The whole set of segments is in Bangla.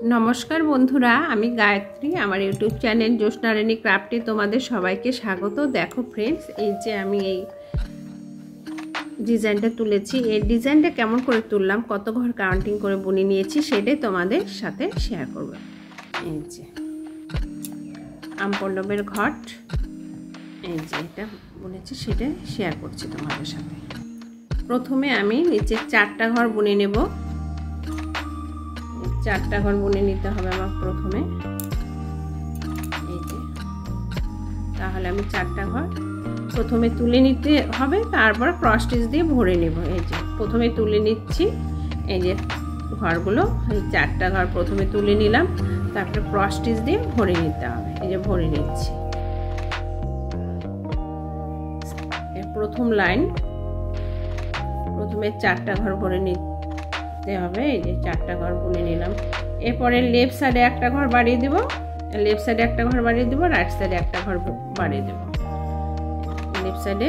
नमस्कार बंधुरा आमी गायत्री आमार यूट्यूब चैनल ज्योत्स्ना रानी क्राफ्टे तोमादेर सबाइके स्वागत। देखो फ्रेंड्स এই যে আমি এই ডিজাইনটা তুলেছি, এই ডিজাইনটা কেমন করে তুললাম, কত ঘর কাউন্টিং করে বুনে নিয়েছি সেটাই তোমাদের সাথে শেয়ার করব। এই যে আমপল্লবের ঘট, এই যে এটা বুনেছি সেটা শেয়ার করছি তোমাদের সাথে। প্রথমে আমি নিচে 4টা ঘর বুনে নেব। 4টা ঘর বুনে নিতে হবে আমার প্রথমে। এই যে তাহলে আমি 4টা ঘর প্রথমে তুলে নিতে হবে, তারপর ক্রস স্টিচ দিয়ে ভরে নেব। এই যে প্রথমে তুলে নিচ্ছি, এই যে ঘরগুলো, এই 4টা ঘর প্রথমে তুলে নিলাম, তারপরে ক্রস স্টিচ দিয়ে ভরে নিতে হবে। এই যে ভরে নিচ্ছি প্রথম লাইন, প্রথমে 4টা ঘর ভরে নিতে হবে। এই যে 4টা ঘর বুনে নিলাম। এরপরে লেফট সাইডে একটা ঘর বাড়িয়ে দেব, লেফট সাইডে একটা ঘর বাড়িয়ে দেব, রাইট সাইডে একটা ঘর বাড়িয়ে দেব। লেফট সাইডে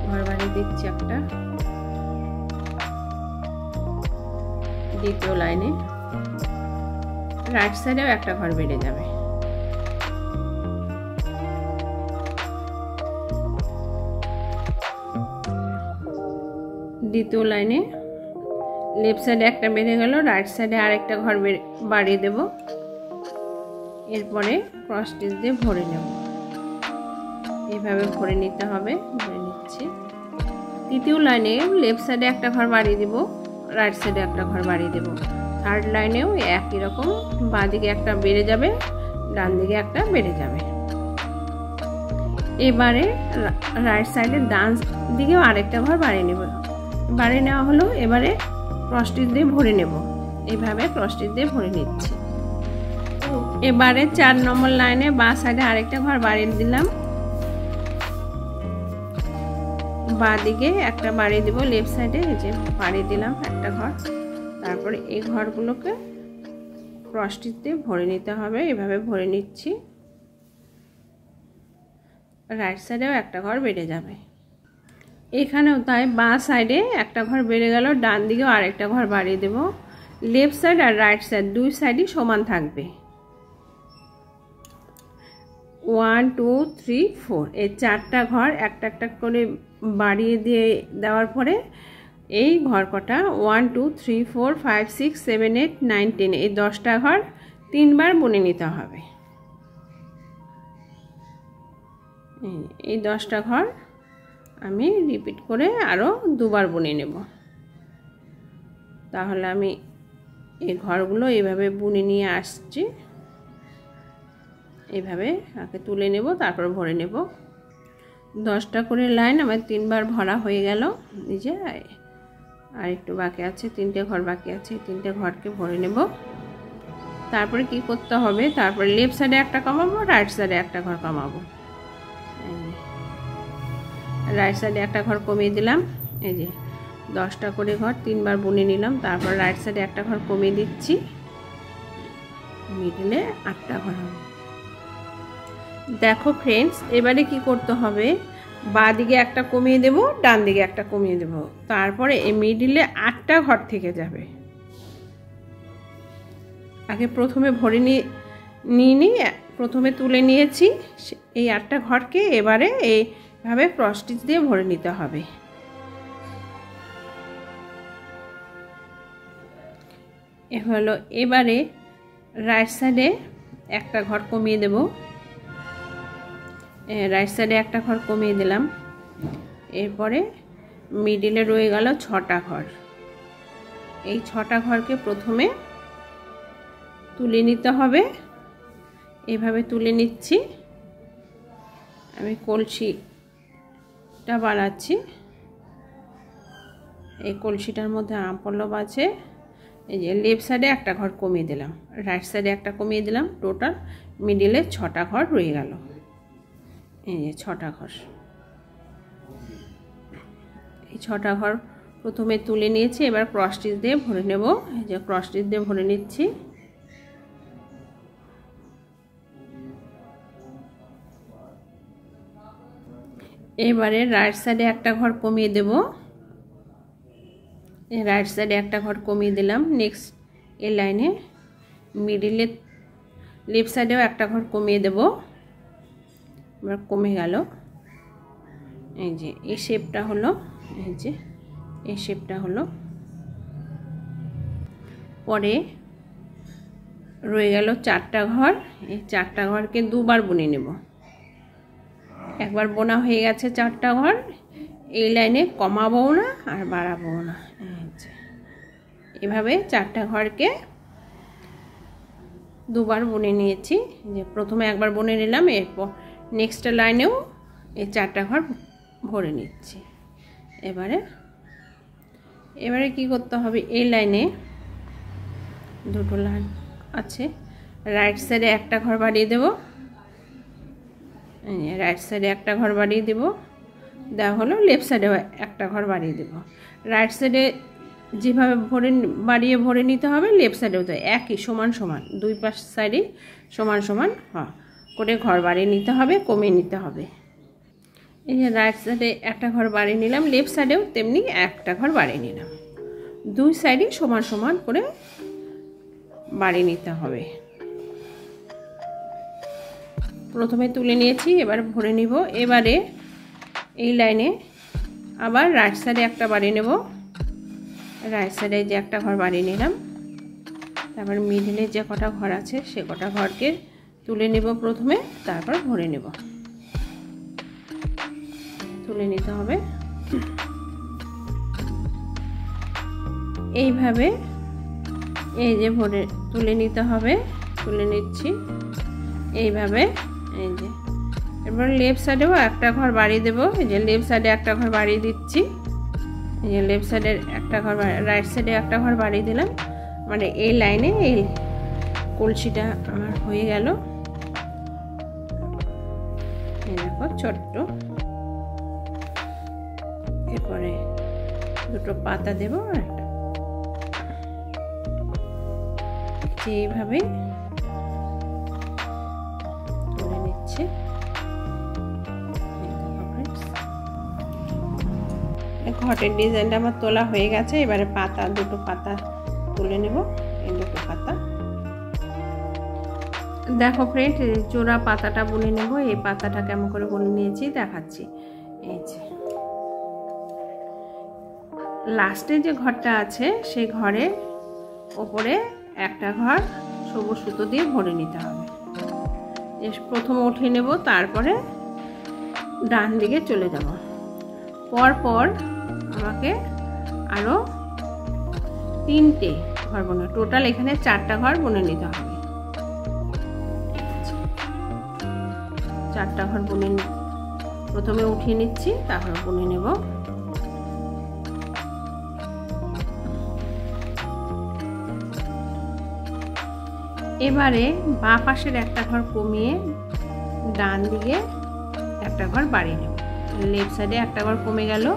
ঘর বাড়িয়ে দিচ্ছি একটা, দ্বিতীয় লাইনে রাইট সাইডেও একটা ঘর বেড়ে যাবে। দ্বিতীয় লাইনে লেফট সাইডে একটা বেড়ে গেল, রাইট সাইডে আরেকটা ঘর বাড়িয়ে দেব। এরপরে ক্রস স্টিচ দিয়ে ভরে নেব। এইভাবে ভরে নিতে হবে, ভরে নিচ্ছি। তৃতীয় লাইনে লেফট সাইডে একটা ঘর বাড়িয়ে দেব, রাইট সাইডে একটা ঘর বাড়িয়ে দেব। থার্ড লাইনেও একই রকম, বাঁ দিকে একটা বেড়ে যাবে, ডান দিকে একটা বেড়ে যাবে। এবারে রাইট সাইডে ডান দিকেও আরেকটা ঘর বাড়িয়ে নেব। বাড়িয়ে নেওয়া হলো, এবারে ক্রস স্টিচ দিয়ে ভরে নেব। এইভাবে ক্রস স্টিচ দিয়ে ভরে নিচ্ছি। এবারে 4 নম্বর লাইনে বাঁ সাইডে আরেকটা ঘর বাড়িয়ে দিলাম, বাঁ দিকে একটা বাড়িয়ে দেব, লেফট সাইডে এই যে বাড়িয়ে দিলাম একটা ঘর। তারপরে এই ঘরগুলোকে ক্রস স্টিচ দিয়ে ভরে নিতে হবে। এভাবে ভরে নিচ্ছি। রাইট সাইডেও একটা ঘর বেড়ে যাবে। এখানেও তাই, বাঁ সাইডে একটা ঘর বেড়ে গেল, ডান দিকেও আরেকটা ঘর বাড়িয়ে দেব। লেফট সাইড আর রাইট সাইড দুই সাইডই সমান থাকবে। 1 2 3 4 এই 4টা ঘর একটা একটা করে বাড়িয়ে দিয়ে দেওয়ার পরে এই ঘর কটা 1 2 3 4 5 6 7 8 9 10 এই 10টা ঘর 3বার বুনে নিতে হবে। এই 10টা ঘর আমি রিপিট করে আরও 2বার বুনে নেব। তাহলে আমি এই ঘরগুলো এইভাবে বুনে নিয়ে আসছি। এইভাবে আগে তুলে নেব, তারপর ভরে নেব। 10টা করে লাইন আমার 3বার ভরা হয়ে গেল। নিজে আর একটু বাকি আছে, 3টে ঘর বাকি আছে, 3টে ঘরকে ভরে নেব। তারপরে কি করতে হবে, তারপরে লেফট সাইডে একটা কমাবো, রাইট সাইডে একটা ঘর কমাবো। রাইট সাইডে একটা ঘর কমিয়ে দিলাম। এই যে 10টা করে ঘর 3বার বুনে নিলাম। তারপর রাইট সাইডে একটা ঘর কমিয়ে দিচ্ছি, মিডলে 8টা ঘর হবে। দেখো ফ্রেন্ডস, এবারে কি করতে হবে, বাঁ দিকে একটা কমিয়ে দেব, ডান দিকে একটা কমিয়ে দেব। তারপরে এই মিডলে 8টা ঘর থেকে যাবে। আগে প্রথমে ভরে নিয়ে প্রথমে তুলে নিয়েছি এই 8টা ঘরকে, এবারে এইভাবে ক্রস স্টিচ দিয়ে ভরে নিতে হবে। এ হলো। এবারে রাইট সাইডে একটা ঘর কমিয়ে দেব, রাইট সাইডে একটা ঘর কমিয়ে দিলাম। এরপরে মিডিলে রয়ে গেল 6টা ঘর। এই 6টা ঘরকে প্রথমে তুলে নিতে হবে। এইভাবে তুলে নিচ্ছি। আমি কলসিটা বানাচ্ছি। এই কলসিটার মধ্যে আমপল্লব আছে। এই যে লেফট সাইডে একটা ঘর কমিয়ে দিলাম, রাইট সাইডে একটা কমিয়ে দিলাম, টোটাল মিডিলে 6টা ঘর রয়ে গেল। এই যে 6টা ঘর, এই 6টা ঘর প্রথমে তুলে নিয়েছি। এবার ক্রস স্টিচ দিয়ে ভরে নেব। এই যে ক্রস স্টিচ দিয়ে ভরে নিচ্ছি। এবারে রাইট সাইডে একটা ঘর কমিয়ে দেব, রাইট সাইডে একটা ঘর কমিয়ে দিলাম। নেক্সট এই লাইনে মিডিলে লেফট সাইডেও একটা ঘর কমিয়ে দেব। এবার কমে গেল। এই যে এই শেপটা হলো, এই যে এই শেপটা হলো। পরে রয়ে গেল 4টা ঘর। এই 4টা ঘরকে দুবার বুনে নেব। একবার বোনা হয়ে গেছে 4টা ঘর, এই লাইনে কমাবো না আর বাড়াবো না। এভাবে 4টা ঘরকে দুবার বুনে নিয়েছি। যে প্রথমে একবার বুনে নিলাম, এরপর নেক্সট লাইনেও এই 4টা ঘর ভরে নিচ্ছি। এবারে কি করতে হবে, এই লাইনে দুটো লাইন আছে, রাইট সাইডে একটা ঘর বাড়িয়ে দেব। রাইট সাইডে একটা ঘর বাড়িয়ে দেব, দেওয়া হলো। লেফট সাইডে একটা ঘর বাড়িয়ে দেব। রাইট সাইডে যেভাবে বাড়িয়ে ভরে নিতে হবে, লেফট সাইডেও তো একই সমান সমান, দুই পাশ সাইডে সমান সমান করে ঘর বাড়িয়ে নিতে হবে, কমিয়ে নিতে হবে। এই যে রাইট সাইডে একটা ঘর বাড়িয়ে নিলাম, লেফট সাইডেও তেমনি একটা ঘর বাড়িয়ে নিলাম। দুই সাইডে সমান সমান করে বাড়িয়ে নিতে হবে। প্রথমে তুলে নিয়েছি, এবার ভরে নিব। এবারে এই লাইনে আবার রাইট সাইডে একটা বাড়িয়ে নেব। রাইট সাইডে যে একটা ঘর বাড়িয়ে নিলাম, তারপর মিডলে যে কটা ঘর আছে সে কটা ঘরকে তুলে নেব প্রথমে, তারপর ভরে নেব। তুলে নিতে হবে। এইভাবে এই যে ভরে তুলে নিতে হবে। তুলে নিচ্ছি এইভাবে। এই যে এবার লেফট সাইডেও একটা ঘর বাড়িয়ে দেব। এই যে লেফট সাইডে একটা ঘর বাড়িয়ে দিচ্ছি। এই যে লেফট সাইডের একটা ঘর, রাইট সাইডে একটা ঘর বাড়িয়ে দিলাম। মানে এই লাইনে এই কলসিটা আমার হয়ে গেল। এই দেখো ছোট্ট। এরপরে দুটো পাতা দেব আর একটা, এইভাবে তুলে নিচ্ছে। ঘটের ডিজাইনটা আমার তোলা হয়ে গেছে। এবারে পাতা, দুটো পাতা তুলে নেব। এই দুটো পাতা দেখো ফ্রেন্ড, জোড়া পাতাটা বুনে নেব। এই পাতাটা কেমন করে বুনে নিয়েছি দেখাচ্ছি। এই যে লাস্টে যে ঘরটা আছে সেই ঘরের ওপরে একটা ঘর সবুজ সুতো দিয়ে ভরে নিতে হবে। প্রথমে উঠিয়ে নেব, তারপরে ডান দিকে চলে যাব। পর আমাকে আরো 3টে ঘর বুনে, টোটাল এখানে 4টা ঘর বুনে নিতে হবে। 4টা ঘর বুনে প্রথমে উঠিয়ে নিচ্ছি, তারপর বুনে নেব। এবারে বাঁ পাশের একটা ঘর কমিয়ে ডান দিকে একটা ঘর বাড়িয়ে নেব। লেফট সাইডে একটা ঘর কমে গেল।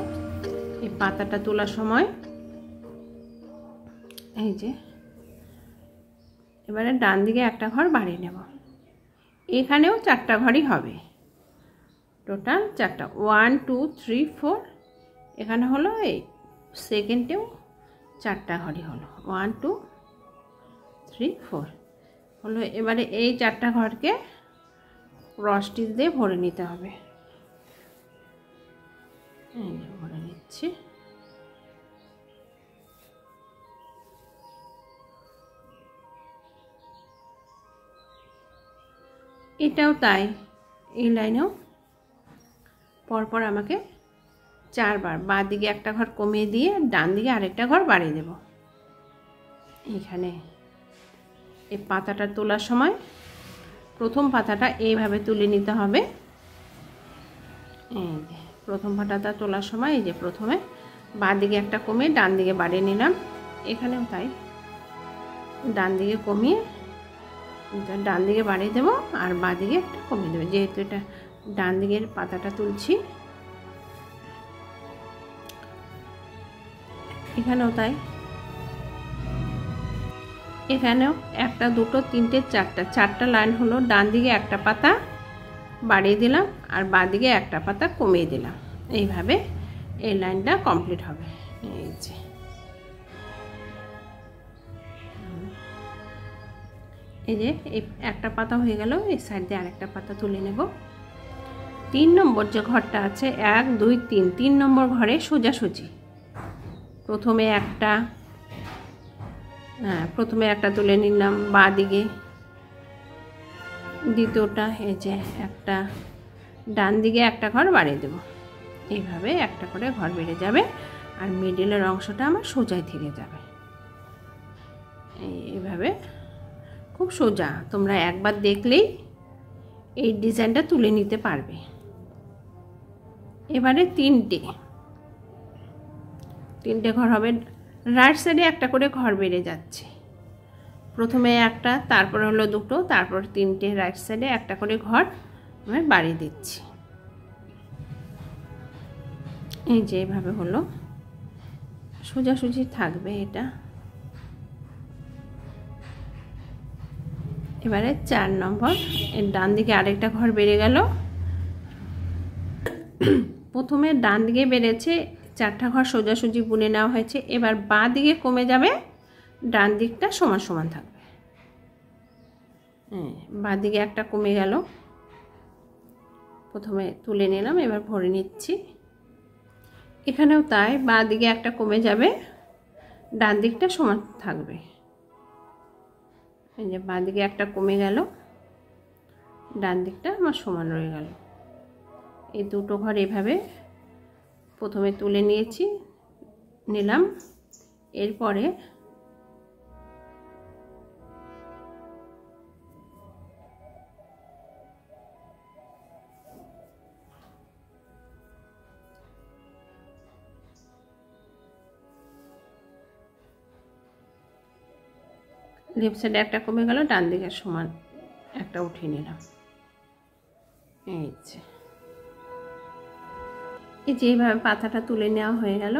এই পাতাটা তোলার সময় এই যে এবারে ডান দিকে একটা ঘর বাড়িয়ে নেব। এখানেও 4টা ঘরই হবে, টোটাল 4টা, 1 2 3 4। এখানে হলো এই সেকেন্ডেও 4টা ঘরই হলো, 1 2 3 4 হলো। এবারে এই 4টা ঘরকে ক্রস স্টিচ দিয়ে ভরে নিতে হবে। ভরে নিচ্ছি। এটাও তাই, এই লাইনেও পরপর আমাকে 4বার বাঁ দিকে একটা ঘর কমিয়ে দিয়ে ডান দিকে আরেকটা ঘর বাড়িয়ে দেব। এখানে এই পাতাটা তোলার সময় প্রথম পাতাটা এইভাবে তুলে নিতে হবে। এই যে প্রথম পাতাটা তোলার সময় এই যে প্রথমে বাঁ দিকে একটা কমিয়ে ডান দিকে বাড়িয়ে নিলাম। এখানেও তাই, ডান দিকে কমিয়ে ডান দিকে বাড়িয়ে দেবো আর বাঁ দিকে একটা কমিয়ে দেবো। যেহেতু এটা ডান দিকের পাতাটা তুলছি, এখানেও তাই। এখানেও 1 2 3 4টা লাইন হলো। ডান দিকে একটা পাতা বাড়িয়ে দিলাম আর বাঁ দিকে একটা পাতা কমিয়ে দিলাম। এইভাবে এই লাইনটা কমপ্লিট হবে। এই যে এই যে এই একটা পাতা হয়ে গেল, এই সাইড দিয়ে আরেকটা পাতা তুলে নেব। 3 নম্বর যে ঘরটা আছে 1 2 3, 3 নম্বর ঘরে সোজাসুজি প্রথমে একটা তুলে নিলাম বাঁ দিকে, দ্বিতীয়টা এই যে একটা ডান দিকে একটা ঘর বাড়িয়ে দেব। এইভাবে একটা করে ঘর বেড়ে যাবে আর মিডলের অংশটা আমার সোজাই থেকে যাবে। এইভাবে খুব সোজা, তোমরা একবার দেখলেই এই ডিজাইনটা তুলে নিতে পারবে। এবারে তিনটে ঘর হবে। রাইট সাইডে একটা করে ঘর বেড়ে যাচ্ছে, প্রথমে একটা, তারপর হলো দুটো, তারপর তিনটে রাইট সাইডে একটা করে ঘর আমি বাড়িয়ে দিচ্ছি। এই যে এইভাবে হলো, সোজাসুজি থাকবে এটা। এবারে 4 নম্বর, এর ডান দিকে আরেকটা ঘর বেড়ে গেল। প্রথমে ডান দিকে বেড়েছে, 4টা ঘর সোজাসুজি বুনে নেওয়া হয়েছে। এবার বাঁ দিকে কমে যাবে, ডান দিকটা সমান সমান থাকবে। বাঁ দিকে একটা কমে গেল, প্রথমে তুলে নিলাম, এবার ভরে নিচ্ছি। এখানেও তাই, বাঁ দিকে একটা কমে যাবে, ডান দিকটা সমান থাকবে। এই যে বাঁ দিকে একটা কমে গেল, ডান দিকটা আমার সমান রয়ে গেল। এই দুটো ঘর এভাবে প্রথমে তুলে নিলাম। এরপরে লেফট সাইডে একটা কমে গেল, ডান দিকে সমান একটা উঠিয়ে নিলাম। এই যে এইভাবে পাতাটা তুলে নেওয়া হয়ে গেল।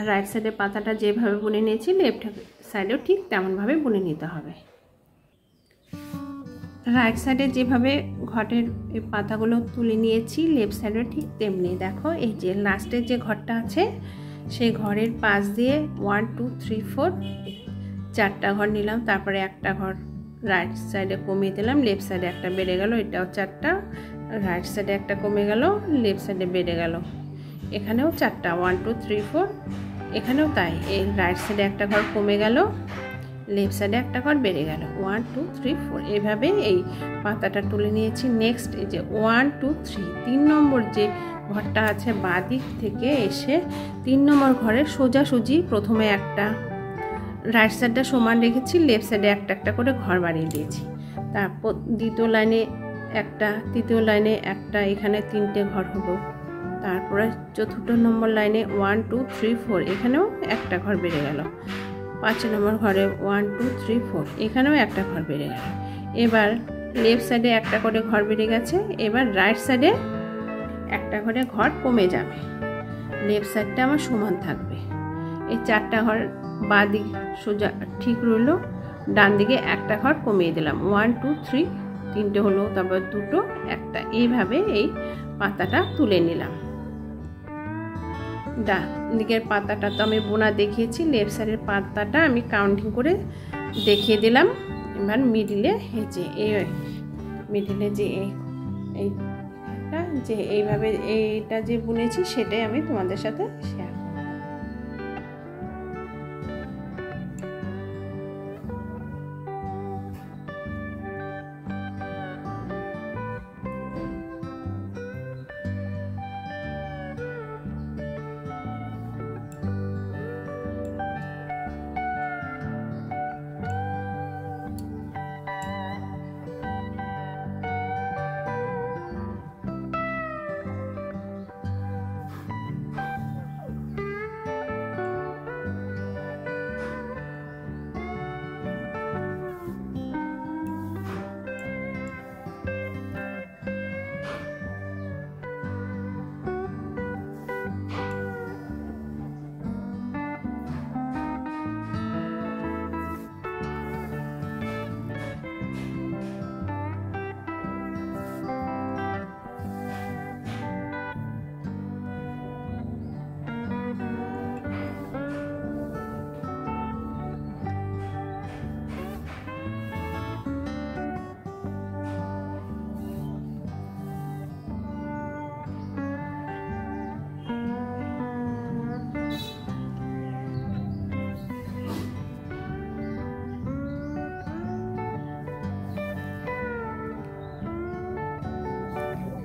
রাইট সাইডে পাতাটা যেভাবে বুনে নিয়েছি, লেফট সাইডেও ঠিক তেমনভাবে বুনে নিতে হবে। রাইট সাইডে যেভাবে ঘটের পাতাগুলো তুলে নিয়েছি, লেফট সাইডেও ঠিক তেমনি। দেখো এই যে লাস্টের যে ঘরটা আছে, সেই ঘরের পাশ দিয়ে 1 2 3 4 4টা ঘর নিলাম। তারপরে একটা ঘর রাইট সাইডে কমিয়ে দিলাম, লেফট সাইডে একটা বেড়ে গেল, এটাও 4টা। রাইট সাইডে একটা কমে গেল, লেফট সাইডে বেড়ে গেল। এখানেও 4টা, 1 2 3 4। এখানেও তাই, এই রাইট সাইডে একটা ঘর কমে গেল, লেফট সাইডে একটা ঘর বেড়ে গেল, 1 2 3 4। এইভাবে এই পাতাটা তুলে নিয়েছি। নেক্সট এই যে 1 2 3, 3 নম্বর যে ঘরটা আছে বাঁ দিক থেকে এসে 3 নম্বর ঘরের সোজাসুজি প্রথমে একটা, রাইট সাইডটা সমান রেখেছি, লেফট সাইডে একটা একটা করে ঘর বাড়িয়ে দিয়েছি। তারপর দ্বিতীয় লাইনে একটা, তৃতীয় লাইনে একটা, এখানে 3টে ঘর হলো। তারপরে চতুর্থ নম্বর লাইনে 1 2 3 4, এখানেও একটা ঘর বেড়ে গেল। 5 নম্বর ঘরে 1 2 3 4, এখানেও একটা ঘর বেড়ে গেল। এবার লেফট সাইডে একটা করে ঘর বেড়ে গেছে, এবার রাইট সাইডে একটা করে ঘর কমে যাবে, লেফট সাইডটা আমার সমান থাকবে। এই 4টা ঘর বাঁ দিক সোজা ঠিক রইল, ডান দিকে একটা ঘর কমিয়ে দিলাম, 1 2 3, 3টে হলো, তারপর 2টো, একটা। এইভাবে এই পাতাটা তুলে নিলাম। ডান দিকের পাতাটা তো আমি বোনা দেখিয়েছি, লেফট সাইডের পাতাটা আমি কাউন্টিং করে দেখিয়ে দিলাম। এবার মিডিলে এই যে মিডিলে যে এইটা যে এইভাবে এইটা যে বুনেছি, সেটাই আমি তোমাদের সাথে শেয়ার করব।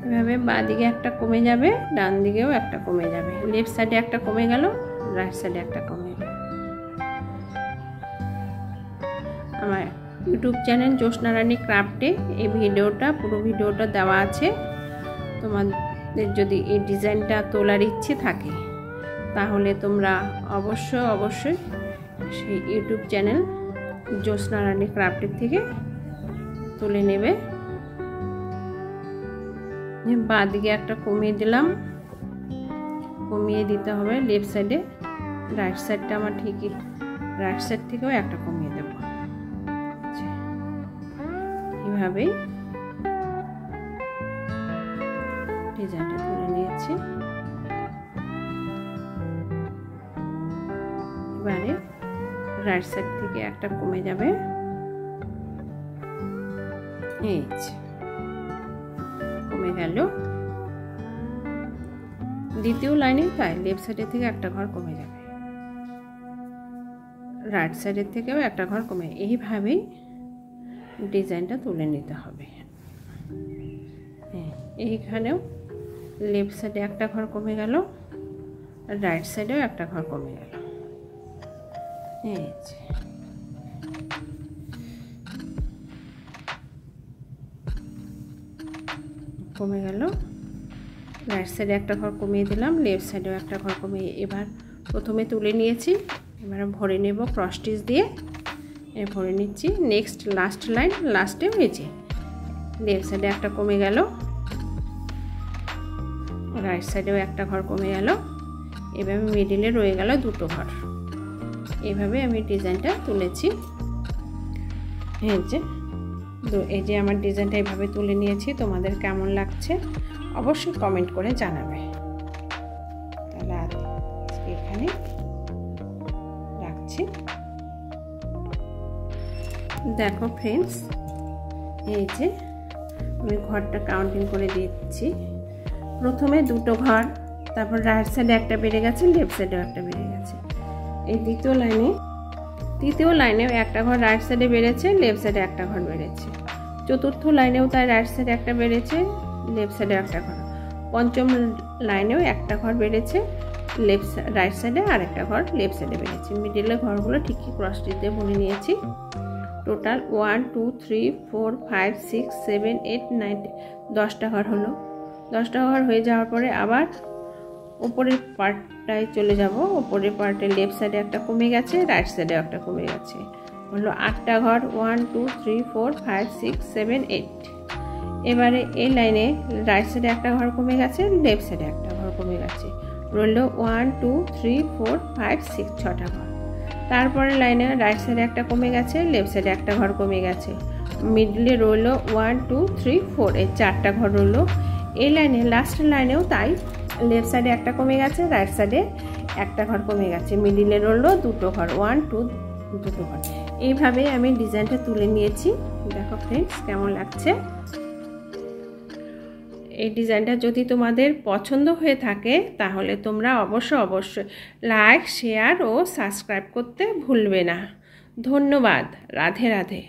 এভাবে বাঁ দিকে একটা কমে যাবে, ডান দিকেও একটা কমে যাবে। লেফট সাইডে একটা কমে গেল, রাইট সাইডে একটা কমে গেল। আমার ইউটিউব চ্যানেল জ্যোৎস্না রানী ক্রাফটে এই ভিডিওটা, পুরো ভিডিওটা দেওয়া আছে। তোমাদের যদি এই ডিজাইনটা তোলার ইচ্ছে থাকে তাহলে তোমরা অবশ্যই সেই ইউটিউব চ্যানেল জ্যোৎস্না রানী ক্রাফটের থেকে তুলে নেবে। বাঁ দিকে একটা কমিয়ে দিলাম, কমিয়ে দিতে হবে লেফট সাইডে। রাইট সাইডটা আমার ঠিকই, রাইট সাইড থেকেও একটা কমিয়ে দেব। এইভাবেই ডিজাইনটা তুলে নিয়েছি। এবারে রাইট সাইড থেকে একটা কমে যাবে, এই কমে গেল। দ্বিতীয় লাইনে তাই লেফট সাইডের থেকে একটা ঘর কমে যাবে, রাইট সাইডের থেকেও একটা ঘর কমে। এইভাবেই ডিজাইনটা তুলে নিতে হবে। এইখানেও লেফট সাইডে একটা ঘর কমে গেল, রাইট সাইডেও একটা ঘর কমে গেল। এই কমে গেল। রাইট সাইডে একটা ঘর কমিয়ে দিলাম, লেফট সাইডেও একটা ঘর কমিয়ে। এবার প্রথমে তুলে নিয়েছি, এবার ভরে নেব ক্রস স্টিচ দিয়ে। ভরে নিচ্ছি। নেক্সট লাস্ট লাইন, লাস্টে হয়েছে লেফট সাইডে একটা কমে গেল, রাইট সাইডেও একটা ঘর কমে গেল। এভাবে মিডিলে রয়ে গেল দুটো ঘর। এইভাবে আমি ডিজাইনটা তুলেছি। এই যে আমার ডিজাইনটা এইভাবে তুলে নিয়েছি। তোমাদের কেমন লাগছে অবশ্যই কমেন্ট করে জানাবে। তাহলে আজকে এখানে রাখছি। দেখো ফ্রেন্ডস, এই যে আমি ঘরটা কাউন্টিং করে দিচ্ছি। প্রথমে দুটো ঘর, তারপর রাইট সাইডে একটা বেড়ে গেছে, লেফট সাইডেও একটা বেড়ে গেছে। এই তৃতীয় লাইনেও একটা ঘর রাইট সাইডে বেড়েছে, লেফট সাইডে একটা ঘর বেড়েছে। চতুর্থ লাইনেও তাই রাইট সাইডে একটা বেড়েছে, লেফট সাইডে একটা ঘর। পঞ্চম লাইনেও একটা ঘর বেড়েছে, রাইট সাইডে আর একটা ঘর লেফট সাইডে বেড়েছে। মিডিলের ঘরগুলো ঠিকই ক্রস স্টিচ দিয়ে বুনে নিয়েছি। টোটাল 1 2 3 4 5 6 7 8 9 10টা ঘর হলো। 10টা ঘর হয়ে যাওয়ার পরে আবার উপরের পার্টটায় চলে যাব। উপরের পার্টে লেফট সাইডে একটা কমে গেছে, রাইট সাইডে একটা কমে গেছে, হলো 8টা ঘর। 1 2 3 4 5 6 7 8। এবারে এই লাইনে রাইট সাইডে একটা ঘর কমে গেছে, লেফট সাইডে একটা ঘর কমে গেছে, রইল 1 2 3 4 5 6 6টা ঘর। তারপরে লাইনে রাইট সাইডে একটা কমে গেছে, লেফট সাইডে একটা ঘর কমে গেছে, মিডলে রইল 1 2 3 4, এই 4টা ঘর রইল। এই লাইনে লাস্ট লাইনেও তাই, লেফট সাইডে একটা কমে গেছে, রাইট সাইডে একটা ঘর কমে গেছে, মিডিলে রইল দুটো ঘর, 1 2 দুটো ঘর। এইভাবে আমি ডিজাইনটা তুলে নিয়েছি। দেখো ফ্রেন্ডস কেমন লাগছে। এই ডিজাইনটা যদি তোমাদের পছন্দ হয়ে থাকে তাহলে তোমরা অবশ্যই লাইক, শেয়ার ও সাবস্ক্রাইব করতে ভুলবে না। ধন্যবাদ। রাধে রাধে।